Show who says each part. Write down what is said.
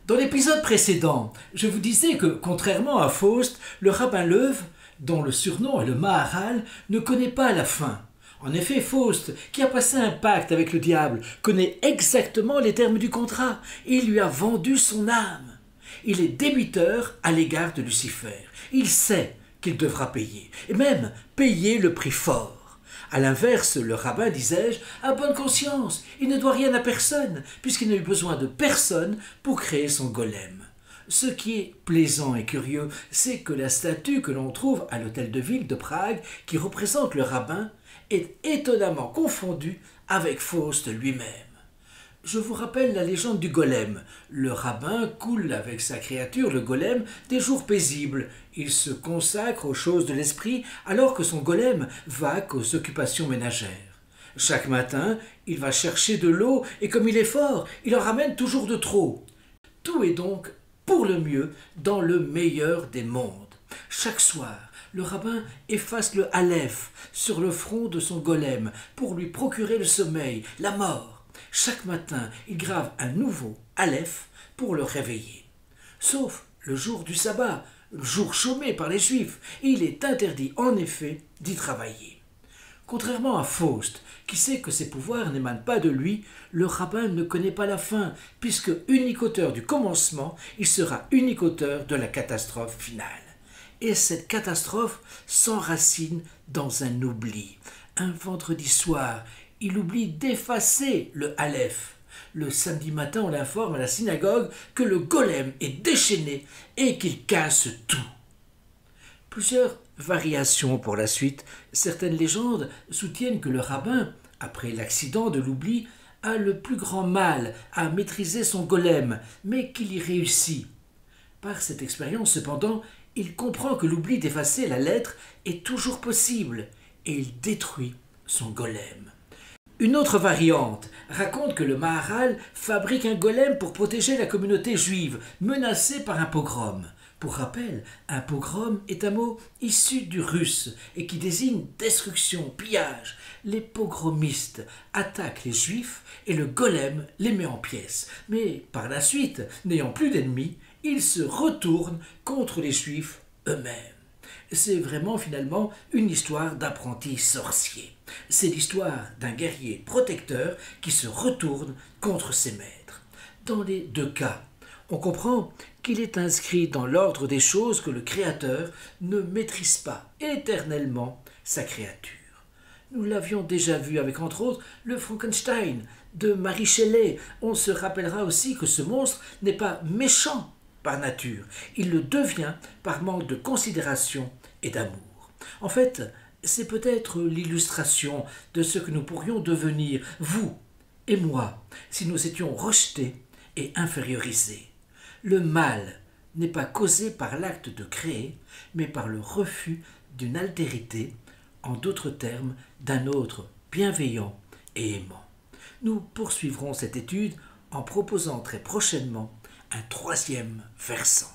Speaker 1: Dans l'épisode précédent, je vous disais que, contrairement à Faust, le rabbin Loew, dont le surnom est le Maharal, ne connaît pas la fin. En effet, Faust, qui a passé un pacte avec le diable, connaît exactement les termes du contrat et il lui a vendu son âme. Il est débiteur à l'égard de Lucifer. Il sait qu'il devra payer, et même payer le prix fort. À l'inverse, le rabbin, disais-je, a bonne conscience. Il ne doit rien à personne, puisqu'il n'a eu besoin de personne pour créer son golem. Ce qui est plaisant et curieux, c'est que la statue que l'on trouve à l'hôtel de ville de Prague, qui représente le rabbin, est étonnamment confondue avec Faust lui-même. Je vous rappelle la légende du golem. Le rabbin coule avec sa créature, le golem, des jours paisibles. Il se consacre aux choses de l'esprit alors que son golem vaque aux occupations ménagères. Chaque matin, il va chercher de l'eau et comme il est fort, il en ramène toujours de trop. Tout est donc pour le mieux dans le meilleur des mondes. Chaque soir, le rabbin efface le Aleph sur le front de son golem pour lui procurer le sommeil, la mort. Chaque matin, il grave un nouveau Aleph pour le réveiller. Sauf le jour du sabbat, le jour chômé par les Juifs, il est interdit en effet d'y travailler. Contrairement à Faust, qui sait que ses pouvoirs n'émanent pas de lui, le rabbin ne connaît pas la fin, puisque unique auteur du commencement, il sera unique auteur de la catastrophe finale. Et cette catastrophe s'enracine dans un oubli. Un vendredi soir, il oublie d'effacer le Aleph. Le samedi matin, on l'informe à la synagogue que le golem est déchaîné et qu'il casse tout. Plusieurs variations pour la suite. Certaines légendes soutiennent que le rabbin, après l'accident de l'oubli, a le plus grand mal à maîtriser son golem, mais qu'il y réussit. Par cette expérience, cependant, il comprend que l'oubli d'effacer la lettre est toujours possible et il détruit son golem. Une autre variante raconte que le Maharal fabrique un golem pour protéger la communauté juive menacée par un pogrom. Pour rappel, un pogrom est un mot issu du russe et qui désigne destruction, pillage. Les pogromistes attaquent les juifs et le golem les met en pièces. Mais par la suite, n'ayant plus d'ennemis, ils se retournent contre les juifs eux-mêmes. C'est vraiment finalement une histoire d'apprenti sorcier. C'est l'histoire d'un guerrier protecteur qui se retourne contre ses maîtres. Dans les deux cas, on comprend qu'il est inscrit dans l'ordre des choses que le Créateur ne maîtrise pas éternellement sa créature. Nous l'avions déjà vu avec entre autres le Frankenstein de Mary Shelley. On se rappellera aussi que ce monstre n'est pas méchant par nature, il le devient par manque de considération et d'amour. En fait, c'est peut-être l'illustration de ce que nous pourrions devenir, vous et moi, si nous étions rejetés et infériorisés. Le mal n'est pas causé par l'acte de créer, mais par le refus d'une altérité, en d'autres termes, d'un autre bienveillant et aimant. Nous poursuivrons cette étude en proposant très prochainement un troisième versant.